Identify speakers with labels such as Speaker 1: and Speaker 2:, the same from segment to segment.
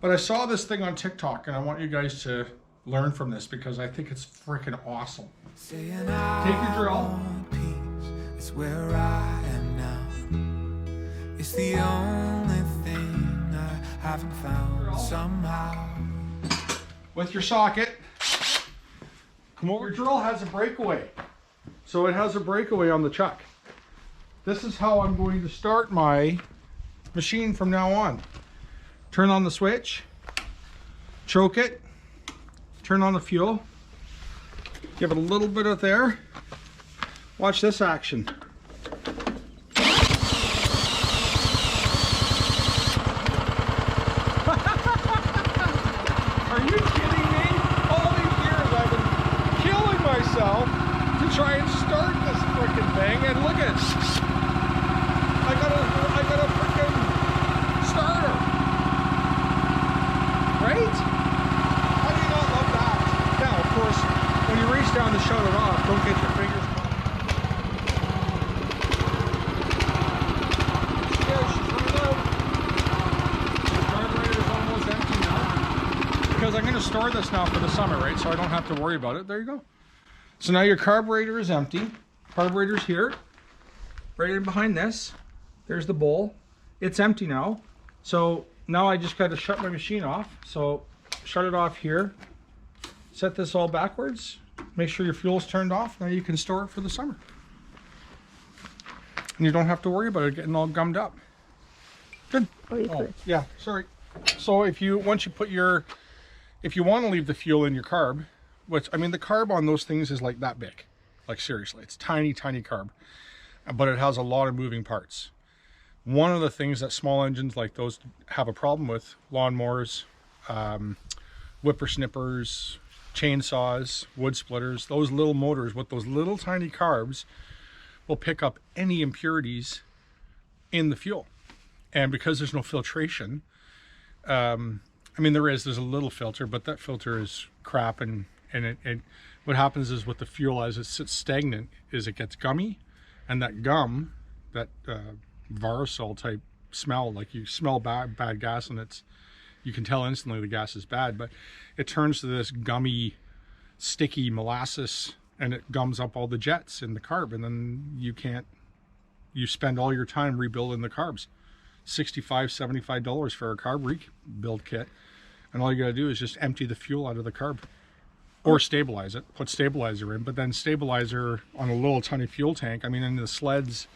Speaker 1: But I saw this thing on TikTok, and I want you guys to learn from this because I think it's freaking awesome. Take your drill. It's where I am now. It's the only thing I haven't found somehow. With your socket, come over. Your drill has a breakaway. So it has a breakaway on the chuck. This is how I'm going to start my machine from now on. Turn on the switch, choke it, turn on the fuel, give it a little bit of there. Watch this action. Are you kidding me? All these years I've been killing myself to try and start this frickin' thing, and look at it. I got a frickin' starter. Right? How do you not love that? Now, of course, when you reach down to shut it off, don't get your fingers caught. Yeah, she's running out. The carburetor's almost empty now. Because I'm going to store this now for the summer, right? So I don't have to worry about it. There you go. So now your carburetor is empty. Carburetor's here. Right in behind this. There's the bowl. It's empty now. So now I just got to shut my machine off. So shut it off here. Set this all backwards. Make sure your fuel's turned off. Now you can store it for the summer. And you don't have to worry about it getting all gummed up. Good. Oh, yeah, sorry. So if you want to leave the fuel in your carb, which, I mean, the carb on those things is like that big. Like seriously, it's tiny, tiny carb. But it has a lot of moving parts. One of the things that small engines like those have a problem with, lawnmowers, whippersnippers, chainsaws, wood splitters, those little motors with those little tiny carbs will pick up any impurities in the fuel. And because there's no filtration, I mean, there's a little filter, but that filter is crap. And what happens is with the fuel, as it sits stagnant, is it gets gummy, and that gum, that aerosol type smell, like you smell bad gas, and you can tell instantly the gas is bad, but it turns to this gummy, sticky molasses, and it gums up all the jets in the carb, and then you spend all your time rebuilding the carbs. $65, $75 for a carb rebuild kit, and all you gotta do is just empty the fuel out of the carb. Or stabilize it, put stabilizer in, but then stabilizer on a little tiny fuel tank. I mean, in the sleds,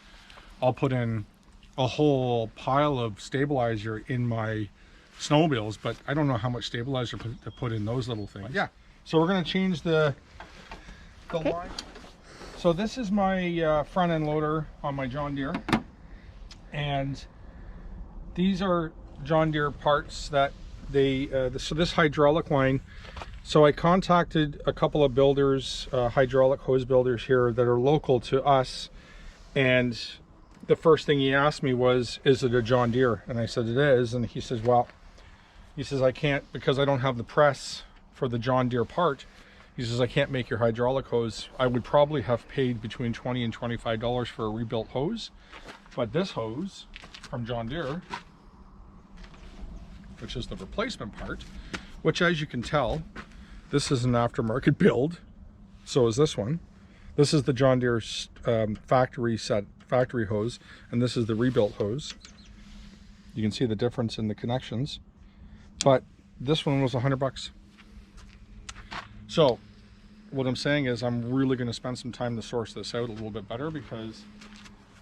Speaker 1: I'll put in a whole pile of stabilizer in my snowmobiles, but I don't know how much stabilizer to put in those little things. Yeah, so we're gonna change the line. So this is my front end loader on my John Deere. And these are John Deere parts that so this hydraulic line, so I contacted a couple of builders, hydraulic hose builders here that are local to us, and the first thing he asked me was, is it a John Deere? And I said it is, and he says, well, I can't, because I don't have the press for the John Deere part. He says, I can't make your hydraulic hose. I would probably have paid between $20 and $25 for a rebuilt hose, but this hose from John Deere, which is the replacement part, which, as you can tell, this is an aftermarket build. So is this one. This is the John Deere factory hose, and this is the rebuilt hose. You can see the difference in the connections, but this one was $100. So what I'm saying is I'm really going to spend some time to source this out a little bit better, because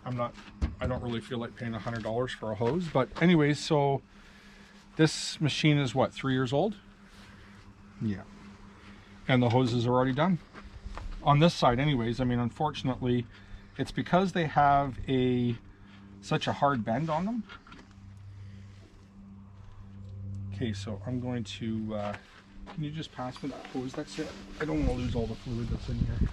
Speaker 1: I don't really feel like paying $100 for a hose. But anyways, so this machine is what, 3 years old? Yeah. And the hoses are already done. On this side anyways, I mean, unfortunately, it's because they have such a hard bend on them. Okay, so I'm going to, can you just pass me that hose? That's it. I don't want to lose all the fluid that's in here.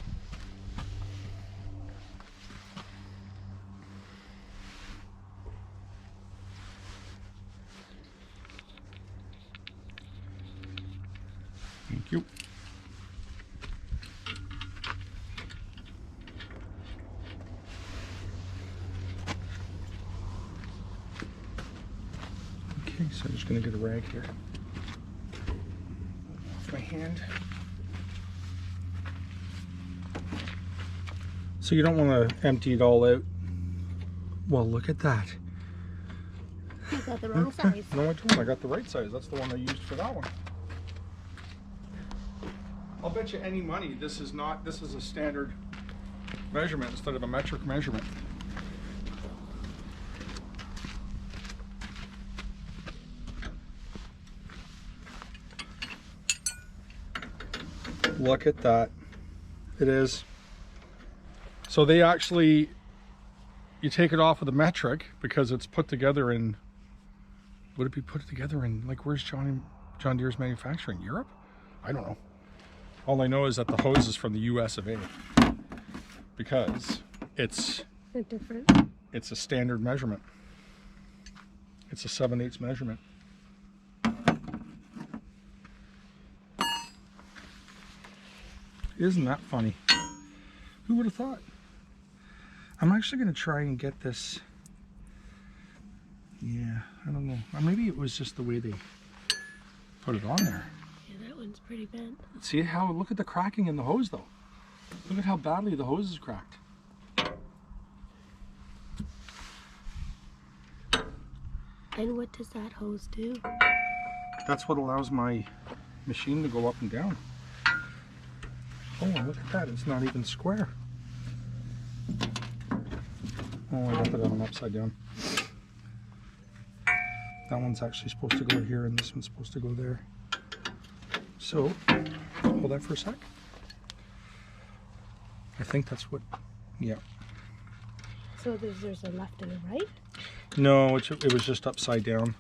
Speaker 1: Thank you. Okay, so I'm just going to get a rag here. my hand. So you don't want to empty it all out. Well, look at that.
Speaker 2: You got the wrong size.
Speaker 1: No, I don't. I got the right size. That's the one I used for that one. I'll bet you any money this is a standard measurement instead of a metric measurement. Look at that. It is. So they actually, you take it off of the metric because it's put together in, would it be put together in, like, where's John Deere's manufacturing? Europe? I don't know. All I know is that the hose is from the US of A because it's a standard measurement. It's a 7/8 measurement. Isn't that funny? Who would have thought? I'm actually going to try and get this. Yeah, I don't know. Or maybe it was just the way they put it on there.
Speaker 2: Yeah, that one's pretty bent.
Speaker 1: See how, look at the cracking in the hose though. Look at how badly the hose is cracked.
Speaker 2: And what does that hose do?
Speaker 1: That's what allows my machine to go up and down. Oh, look at that. It's not even square. Oh, I got that on upside down. That one's actually supposed to go here and this one's supposed to go there. So, hold that for a sec. I think that's what, yeah.
Speaker 2: So there's a left and a right?
Speaker 1: No, it was just upside down.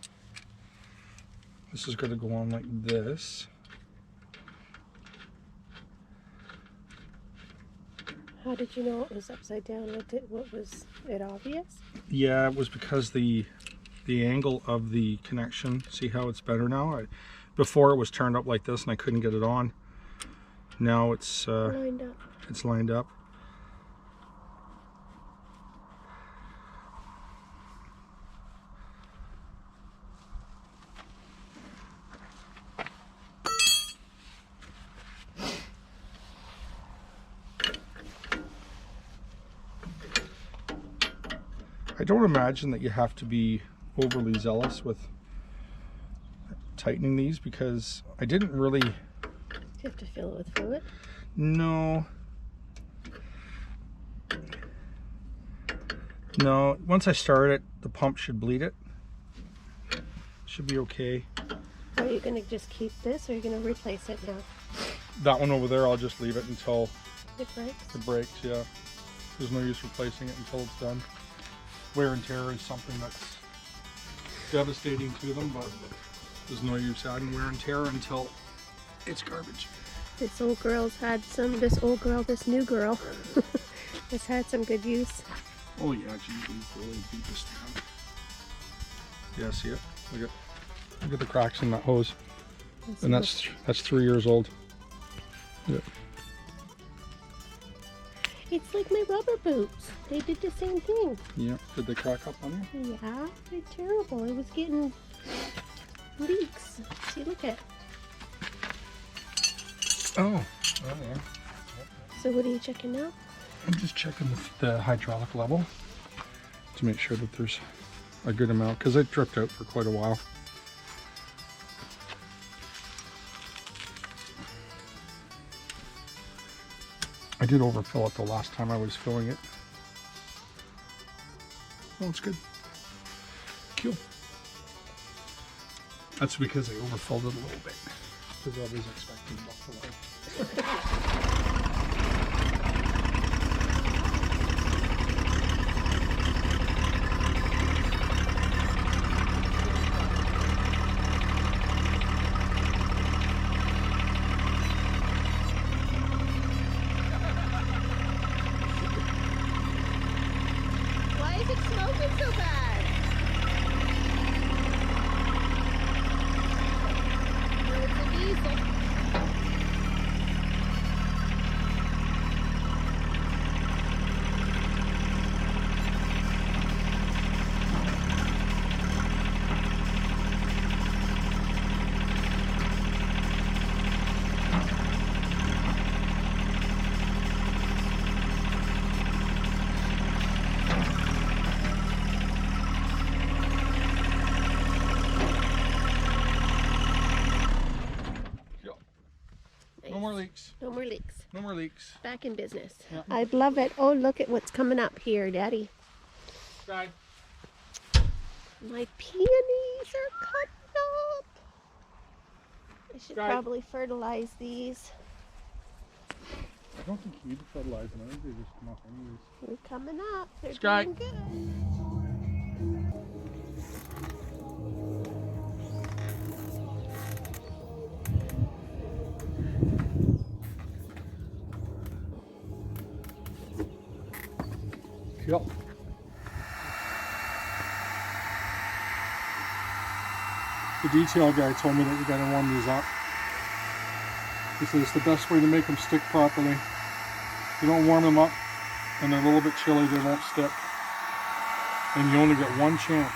Speaker 1: This is going to go on like this.
Speaker 2: How did you know it was upside down? What was it obvious?
Speaker 1: Yeah, it was because the angle of the connection. See how it's better now? Before it was turned up like this and I couldn't get it on. Now it's
Speaker 2: lined up.
Speaker 1: It's lined up. I don't imagine that you have to be overly zealous with tightening these because I didn't really...
Speaker 2: Do you have to fill it with fluid?
Speaker 1: No. No, once I start it, the pump should bleed it. Should be okay.
Speaker 2: Are you going to just keep this or are you going to replace it now?
Speaker 1: That one over there, I'll just leave it until
Speaker 2: it breaks?
Speaker 1: It breaks, yeah. There's no use replacing it until it's done. Wear and tear is something that's devastating to them, but there's no use adding wear and tear until it's garbage.
Speaker 2: This new girl has had some good use.
Speaker 1: Oh yeah, geez, we really beat this down. Yeah, see it? Look at the cracks in that hose. And that's 3 years old. Yeah.
Speaker 2: It's like my rubber boots. They did the same thing.
Speaker 1: Yeah. Did they crack up on you?
Speaker 2: Yeah, they're terrible. It was getting leaks. See, look at.
Speaker 1: Oh. Yeah.
Speaker 2: So what are you checking now?
Speaker 1: I'm just checking the hydraulic level to make sure that there's a good amount because it dripped out for quite a while. I did overfill it the last time I was filling it. Oh, it's good. Cool. That's because I overfilled it a little bit because I was expecting buffalo.
Speaker 2: Why is it smoking so bad? It's a diesel.
Speaker 1: more leaks.
Speaker 2: No more leaks.
Speaker 1: No more leaks.
Speaker 2: Back in business.
Speaker 1: Yeah.
Speaker 2: I love it. Oh, look at what's coming up here, Daddy.
Speaker 1: Sky.
Speaker 2: My peonies are coming up. I should
Speaker 1: Sky.
Speaker 2: probably fertilize these.
Speaker 1: I don't think you need to fertilize them. I think they just come up anyways.
Speaker 2: They're coming up. They're
Speaker 1: Sky.
Speaker 2: doing good.
Speaker 1: Yep. The detail guy told me that you gotta warm these up. He says it's the best way to make them stick properly. If you don't warm them up and they're a little bit chilly, they won't stick. And you only get one chance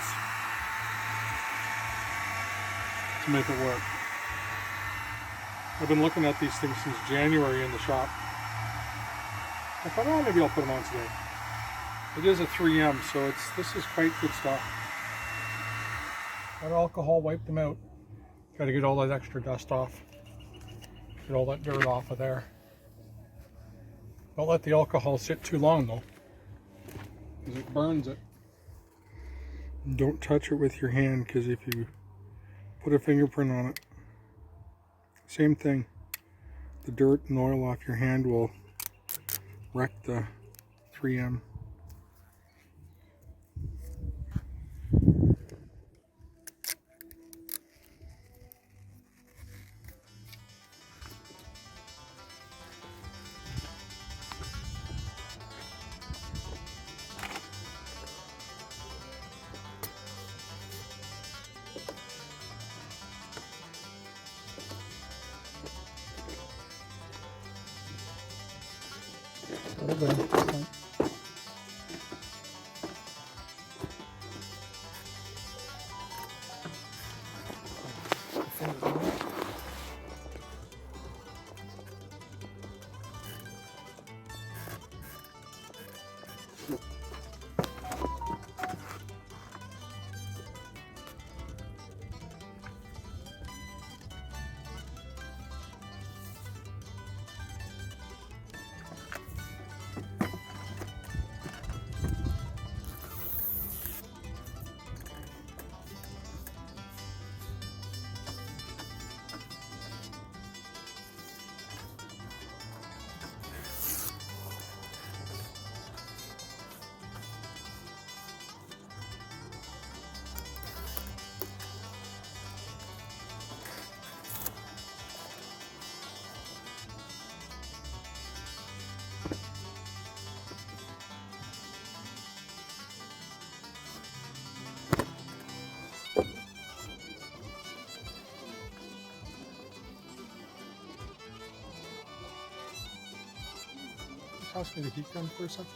Speaker 1: to make it work. I've been looking at these things since January in the shop. I thought, oh, maybe I'll put them on today. It is a 3M, so this is quite good stuff. Got alcohol, wipe them out. Got to get all that extra dust off. Get all that dirt off of there. Don't let the alcohol sit too long though, because it burns it. Don't touch it with your hand, because if you put a fingerprint on it, same thing. The dirt and oil off your hand will wreck the 3M. Okay. Pass me the heat gun for a second.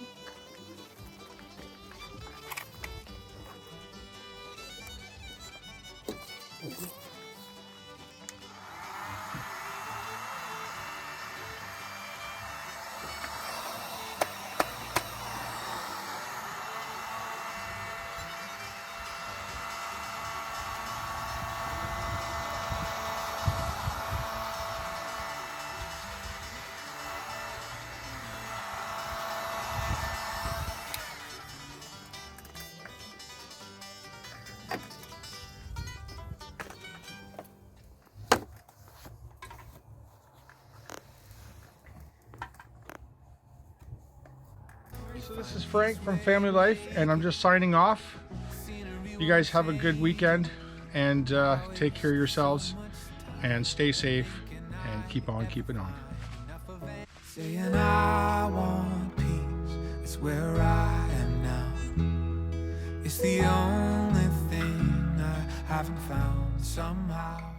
Speaker 1: Okay. So this is Frank from Family Life, and I'm just signing off. You guys have a good weekend, and take care of yourselves, and stay safe, and keep on keeping on.
Speaker 3: Saying I want peace, it's where I am now. It's the only thing I haven't found somehow.